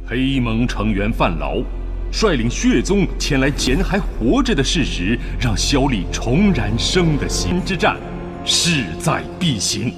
黑盟成员范劳率领血宗前来捡还活着的事实，让萧丽重燃生的心之战，势在必行.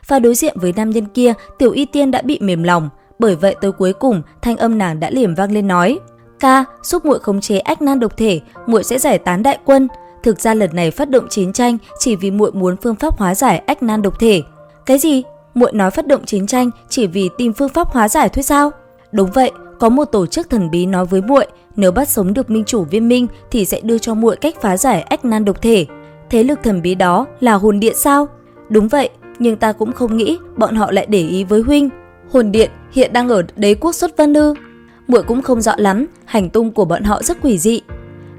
Và đối diện với nam nhân kia, Tiểu Y Tiên đã bị mềm lòng. Bởi vậy tới cuối cùng, thanh âm nàng đã liềm vang lên nói: "Ca, giúp muội khống chế ách nan độc thể, muội sẽ giải tán đại quân." Thực ra lần này phát động chiến tranh chỉ vì muội muốn phương pháp hóa giải ách nan độc thể. Cái gì? Muội nói phát động chiến tranh chỉ vì tìm phương pháp hóa giải thôi sao? Đúng vậy, có một tổ chức thần bí nói với muội, nếu bắt sống được minh chủ Viêm Minh thì sẽ đưa cho muội cách phá giải ách nan độc thể. Thế lực thần bí đó là Hồn Điện sao? Đúng vậy, nhưng ta cũng không nghĩ bọn họ lại để ý với huynh. Hồn Điện hiện đang ở đế quốc Xuất Vân ư? Muội cũng không rõ lắm, hành tung của bọn họ rất quỷ dị.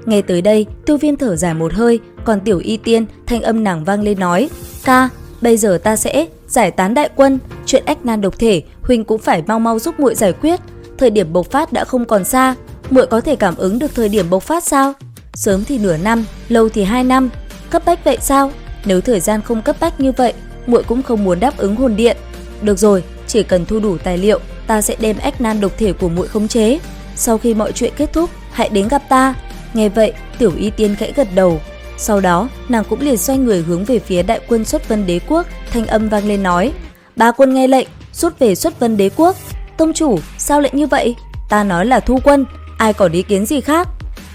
Nghe tới đây, Tiêu Viêm thở dài một hơi, còn Tiểu Y Tiên thanh âm nàng vang lên nói: "Ca, bây giờ ta sẽ giải tán đại quân, chuyện ách nan độc thể huynh cũng phải mau mau giúp muội giải quyết. Thời điểm bộc phát đã không còn xa, muội có thể cảm ứng được thời điểm bộc phát sao? Sớm thì nửa năm, lâu thì 2 năm, cấp bách vậy sao? Nếu thời gian không cấp bách như vậy, muội cũng không muốn đáp ứng Hồn Điện. Được rồi, chỉ cần thu đủ tài liệu, ta sẽ đem ách nan độc thể của muội khống chế. Sau khi mọi chuyện kết thúc, hãy đến gặp ta." Nghe vậy, Tiểu Y Tiên khẽ gật đầu. Sau đó, nàng cũng liền xoay người hướng về phía đại quân Xuất Vân Đế quốc, thanh âm vang lên nói: "Ba quân nghe lệnh, rút về Xuất Vân Đế quốc." "Tông chủ, sao lại như vậy? Ta nói là thu quân, ai có ý kiến gì khác?"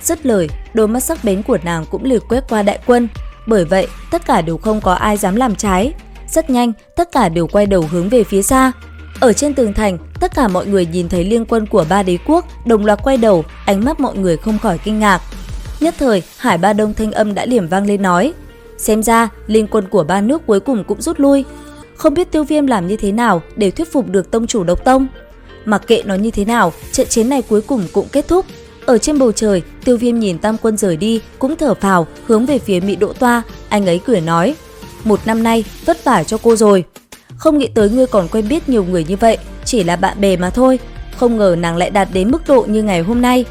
Dứt lời, đôi mắt sắc bén của nàng cũng lướt quét qua đại quân. Bởi vậy, tất cả đều không có ai dám làm trái. Rất nhanh, tất cả đều quay đầu hướng về phía xa. Ở trên tường thành, tất cả mọi người nhìn thấy liên quân của 3 đế quốc đồng loạt quay đầu, ánh mắt mọi người không khỏi kinh ngạc. Nhất thời, Hải Ba Đông thanh âm đã liềm vang lên nói: "Xem ra, liên quân của 3 nước cuối cùng cũng rút lui." Không biết Tiêu Viêm làm như thế nào để thuyết phục được tông chủ Độc Tông. Mặc kệ nó như thế nào, trận chiến này cuối cùng cũng kết thúc. Ở trên bầu trời, Tiêu Viêm nhìn tam quân rời đi, cũng thở phào, hướng về phía Mị Độ Toa, anh ấy cười nói: "1 năm nay, vất vả cho cô rồi. Không nghĩ tới ngươi còn quen biết nhiều người như vậy, chỉ là bạn bè mà thôi. Không ngờ nàng lại đạt đến mức độ như ngày hôm nay.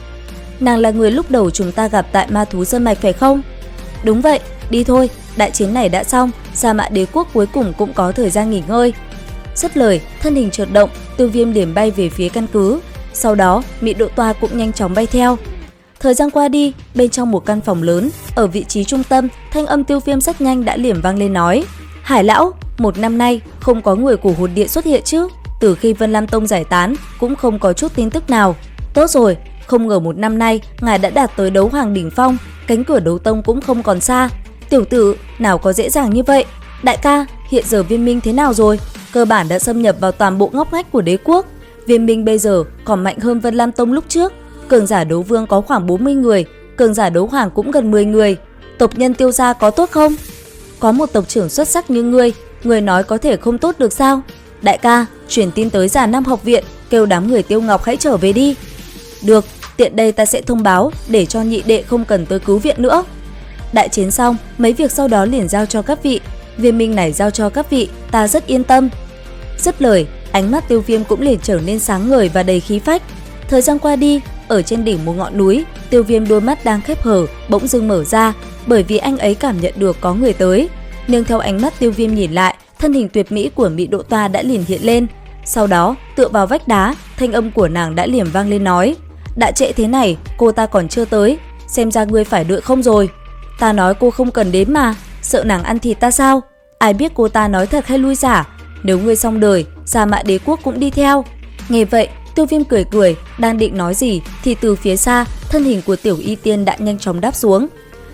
Nàng là người lúc đầu chúng ta gặp tại Ma Thú Sơn Mạch phải không?" "Đúng vậy, đi thôi, đại chiến này đã xong, Sa Mã Đế quốc cuối cùng cũng có thời gian nghỉ ngơi." Dứt lời, thân hình chợt động, Tiêu Viêm liền bay về phía căn cứ. Sau đó, Mị Độ Toa cũng nhanh chóng bay theo. Thời gian qua đi, bên trong một căn phòng lớn, ở vị trí trung tâm, thanh âm Tiêu Viêm rất nhanh đã liềm vang lên nói: "Hải lão, 1 năm nay không có người của Hồn Điện xuất hiện chứ? Từ khi Vân Lam Tông giải tán cũng không có chút tin tức nào. Tốt rồi, không ngờ 1 năm nay ngài đã đạt tới đấu hoàng đỉnh phong, cánh cửa đấu tông cũng không còn xa. Tiểu tử, nào có dễ dàng như vậy. Đại ca, hiện giờ Viêm Minh thế nào rồi? Cơ bản đã xâm nhập vào toàn bộ ngóc ngách của đế quốc. Viêm Minh bây giờ còn mạnh hơn Vân Lam Tông lúc trước. Cường giả đấu vương có khoảng 40 người, cường giả đấu hoàng cũng gần 10 người. Tộc nhân Tiêu gia có tốt không? Có một tộc trưởng xuất sắc như ngươi nói có thể không tốt được sao? Đại ca, truyền tin tới Già Nam học viện, kêu đám người Tiêu Ngọc hãy trở về đi." "Được, tiện đây ta sẽ thông báo để cho nhị đệ không cần tới cứu viện nữa. Đại chiến xong, mấy việc sau đó liền giao cho các vị. Viêm Minh này giao cho các vị, ta rất yên tâm." Dứt lời, ánh mắt Tiêu Viêm cũng liền trở nên sáng ngời và đầy khí phách. Thời gian qua đi, ở trên đỉnh một ngọn núi, Tiêu Viêm đôi mắt đang khép hờ bỗng dưng mở ra, bởi vì anh ấy cảm nhận được có người tới. Nương theo ánh mắt Tiêu Viêm nhìn lại, thân hình tuyệt mỹ của Mị Độ Toa đã liền hiện lên. Sau đó, tựa vào vách đá, thanh âm của nàng đã liềm vang lên nói: "Đã trễ thế này, cô ta còn chưa tới, xem ra ngươi phải đợi không rồi." "Ta nói cô không cần đến mà, sợ nàng ăn thịt ta sao? Ai biết cô ta nói thật hay lui giả? Nếu ngươi xong đời, Sa Mã Đế quốc cũng đi theo." Nghe vậy, Tiêu Viêm cười cười, đang định nói gì thì từ phía xa, thân hình của Tiểu Y Tiên đã nhanh chóng đáp xuống.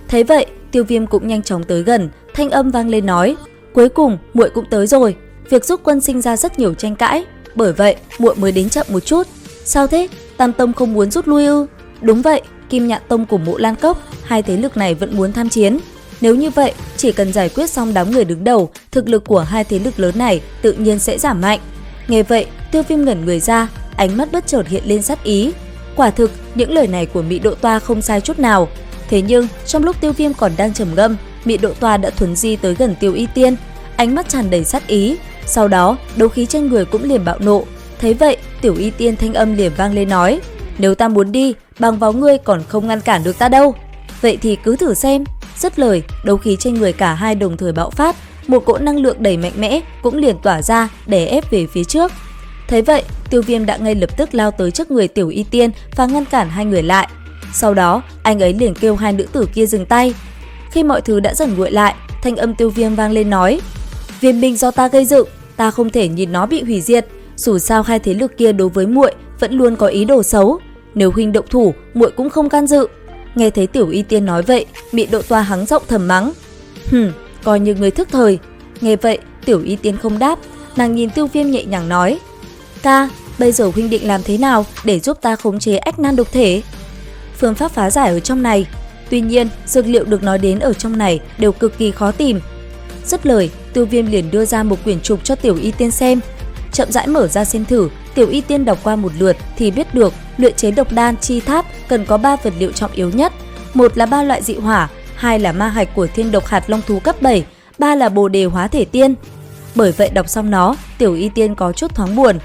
Thấy vậy, Tiêu Viêm cũng nhanh chóng tới gần, thanh âm vang lên nói: "Cuối cùng muội cũng tới rồi. Việc rút quân sinh ra rất nhiều tranh cãi, bởi vậy muội mới đến chậm một chút." "Sao thế? Tam Tông không muốn rút lui ư?" "Đúng vậy, Kim Nhạn Tông cùng Mộ Lan Cốc, hai thế lực này vẫn muốn tham chiến. Nếu như vậy, chỉ cần giải quyết xong đám người đứng đầu, thực lực của hai thế lực lớn này tự nhiên sẽ giảm mạnh." Nghe vậy, Tiêu Viêm ngẩn người ra, ánh mắt bất chợt hiện lên sát ý. Quả thực, những lời này của Mị Độ Toa không sai chút nào. Thế nhưng, trong lúc Tiêu Viêm còn đang trầm ngâm, Mị Độ Toa đã thuấn di tới gần Tiểu Y Tiên, ánh mắt tràn đầy sát ý. Sau đó, đấu khí trên người cũng liền bạo nộ. Thấy vậy, Tiểu Y Tiên thanh âm liền vang lên nói: "Nếu ta muốn đi, bằng vào ngươi còn không ngăn cản được ta đâu. Vậy thì cứ thử xem." Dứt lời, đấu khí trên người cả hai đồng thời bạo phát, một cỗ năng lượng đầy mạnh mẽ cũng liền tỏa ra để ép về phía trước. Thấy vậy, Tiêu Viêm đã ngay lập tức lao tới trước người Tiểu Y Tiên và ngăn cản hai người lại. Sau đó, anh ấy liền kêu hai nữ tử kia dừng tay. Khi mọi thứ đã dần nguội lại, thanh âm Tiêu Viêm vang lên nói: Viêm binh do ta gây dựng, ta không thể nhìn nó bị hủy diệt. Dù sao hai thế lực kia đối với muội vẫn luôn có ý đồ xấu. Nếu huynh động thủ, muội cũng không can dự. Nghe thấy Tiểu Y Tiên nói vậy, Mị Độ Toa hắng giọng thầm mắng: coi như người thức thời. Nghe vậy, Tiểu Y Tiên không đáp, nàng nhìn Tiêu Viêm nhẹ nhàng nói: Ca, bây giờ huynh định làm thế nào để giúp ta khống chế ách nan độc thể? Phương pháp phá giải ở trong này. Tuy nhiên, dược liệu được nói đến ở trong này đều cực kỳ khó tìm. Dứt lời, Tiêu Viêm liền đưa ra một quyển trục cho Tiểu Y Tiên xem. Chậm rãi mở ra xem thử, Tiểu Y Tiên đọc qua một lượt thì biết được luyện chế độc đan chi tháp cần có 3 vật liệu trọng yếu nhất. Một là 3 loại dị hỏa, 2 là ma hạch của thiên độc hạt long thú cấp 7, 3 là bồ đề hóa thể tiên. Bởi vậy đọc xong nó, Tiểu Y Tiên có chút thoáng buồn.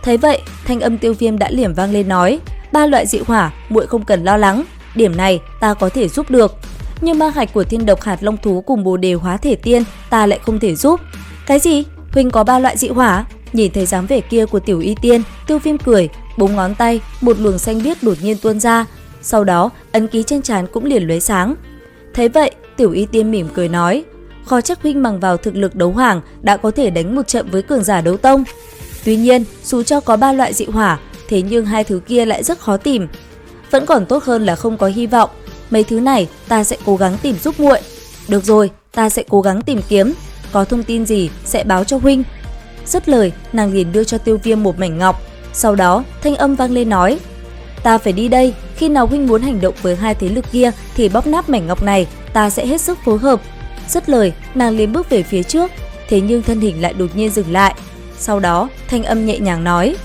Thấy vậy, thanh âm Tiêu Viêm đã liềm vang lên nói: 3 loại dị hỏa, muội không cần lo lắng, điểm này ta có thể giúp được. Nhưng ma hạch của thiên độc hạt long thú cùng bồ đề hóa thể tiên ta lại không thể giúp. Cái gì? Huynh có 3 loại dị hỏa? Nhìn thấy dáng vẻ kia của Tiểu Y Tiên, Tiêu Viêm cười, búng ngón tay, một luồng xanh biếc đột nhiên tuôn ra. Sau đó, ấn ký trên trán cũng liền lóe sáng. Thấy vậy, Tiểu Y Tiên mỉm cười nói: Khó trách huynh bằng vào thực lực đấu hoàng đã có thể đánh một trận với cường giả đấu tông. Tuy nhiên, dù cho có 3 loại dị hỏa, thế nhưng hai thứ kia lại rất khó tìm. Vẫn còn tốt hơn là không có hy vọng. Mấy thứ này ta sẽ cố gắng tìm giúp muội. Được rồi, ta sẽ cố gắng tìm kiếm. Có thông tin gì sẽ báo cho huynh. Dứt lời, nàng liền đưa cho Tiêu Viêm một mảnh ngọc. Sau đó, thanh âm vang lên nói: Ta phải đi đây, khi nào huynh muốn hành động với hai thế lực kia thì bóp nát mảnh ngọc này, ta sẽ hết sức phối hợp. Dứt lời, nàng liền bước về phía trước, thế nhưng thân hình lại đột nhiên dừng lại. Sau đó, thanh âm nhẹ nhàng nói: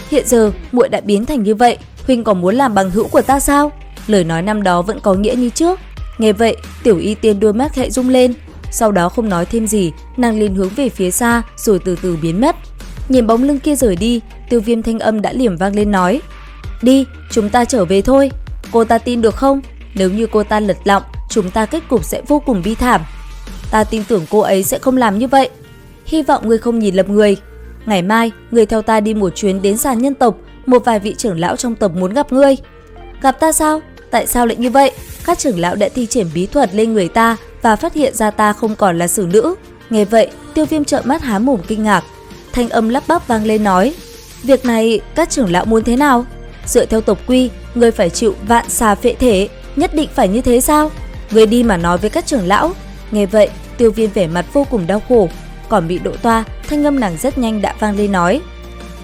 Hiện giờ, muội đã biến thành như vậy, huynh còn muốn làm bằng hữu của ta sao? Lời nói năm đó vẫn có nghĩa như trước. Nghe vậy, Tiểu Y Tiên đôi mắt khẽ rung lên. Sau đó không nói thêm gì, nàng liền hướng về phía xa rồi từ từ biến mất. Nhìn bóng lưng kia rời đi, Tiêu Viêm thanh âm đã liềm vang lên nói: Đi, chúng ta trở về thôi. Cô ta tin được không? Nếu như cô ta lật lọng, chúng ta kết cục sẽ vô cùng bi thảm. Ta tin tưởng cô ấy sẽ không làm như vậy. Hy vọng ngươi không nhìn lầm người. Ngày mai, ngươi theo ta đi một chuyến đến sàn nhân tộc. Một vài vị trưởng lão trong tộc muốn gặp ngươi. Gặp ta sao? Tại sao lại như vậy? Các trưởng lão đã thi triển bí thuật lên người ta và phát hiện ra ta không còn là xử nữ. Nghe vậy, Tiêu Viêm trợn mắt há mồm kinh ngạc. Thanh âm lắp bắp vang lên nói: Việc này các trưởng lão muốn thế nào? Dựa theo tộc quy, ngươi phải chịu vạn xà phệ thể, nhất định phải như thế sao? Ngươi đi mà nói với các trưởng lão. Nghe vậy, Tiêu Viêm vẻ mặt vô cùng đau khổ. Còn Mị Độ Toa, thanh âm nàng rất nhanh đã vang lên nói: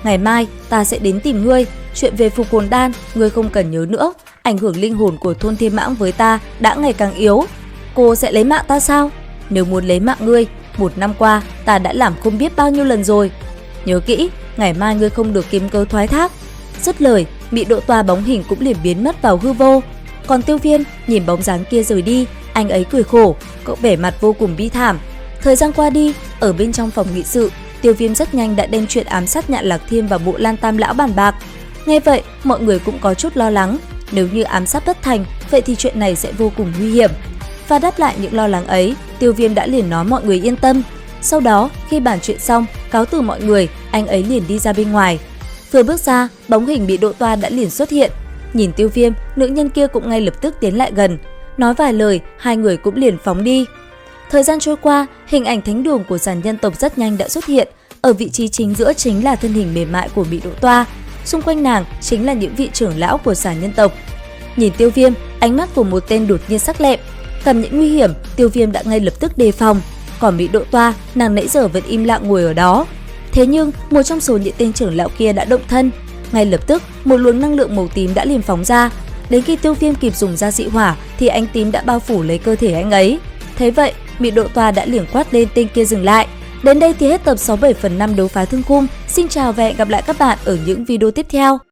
Ngày mai ta sẽ đến tìm ngươi. Chuyện về phục hồn đan ngươi không cần nhớ nữa. Ảnh hưởng linh hồn của thôn Thiên Mãng với ta đã ngày càng yếu. Cô sẽ lấy mạng ta sao? Nếu muốn lấy mạng ngươi, 1 năm qua ta đã làm không biết bao nhiêu lần rồi. Nhớ kỹ, ngày mai ngươi không được kiếm cớ thoái thác. Dứt lời, Mị Độ Toa bóng hình cũng liền biến mất vào hư vô. Còn Tiêu Viêm nhìn bóng dáng kia rời đi, anh ấy cười khổ, cậu vẻ mặt vô cùng bi thảm. Thời gian qua đi, ở bên trong phòng nghị sự, Tiêu Viêm rất nhanh đã đem chuyện ám sát Nhạn Lạc Thiên và Bộ Lan Tam lão bàn bạc. Nghe vậy, mọi người cũng có chút lo lắng. Nếu như ám sát bất thành, vậy thì chuyện này sẽ vô cùng nguy hiểm. Và đáp lại những lo lắng ấy, Tiêu Viêm đã liền nói mọi người yên tâm. Sau đó, khi bàn chuyện xong, cáo từ mọi người, anh ấy liền đi ra bên ngoài. Vừa bước ra, bóng hình Mị Độ Toa đã liền xuất hiện. Nhìn Tiêu Viêm, nữ nhân kia cũng ngay lập tức tiến lại gần. Nói vài lời, hai người cũng liền phóng đi. Thời gian trôi qua, hình ảnh thánh đường của sàn nhân tộc rất nhanh đã xuất hiện. Ở vị trí chính giữa chính là thân hình mềm mại của Mị Độ Toa. Xung quanh nàng chính là những vị trưởng lão của sàn nhân tộc. Nhìn Tiêu Viêm, ánh mắt của một tên đột nhiên sắc lẹm. Cầm những nguy hiểm, Tiêu Viêm đã ngay lập tức đề phòng. Còn Mị Độ Toa, nàng nãy giờ vẫn im lặng ngồi ở đó. Thế nhưng, một trong số những tên trưởng lão kia đã động thân. Ngay lập tức, một luồng năng lượng màu tím đã liền phóng ra. Đến khi Tiêu Viêm kịp dùng ra dị hỏa thì ánh tím đã bao phủ lấy cơ thể anh ấy. Thế vậy, Mị Độ Toa đã liền quát lên tên kia dừng lại. Đến đây thì hết tập 67/5 đấu phá thương khung. Xin chào và hẹn gặp lại các bạn ở những video tiếp theo.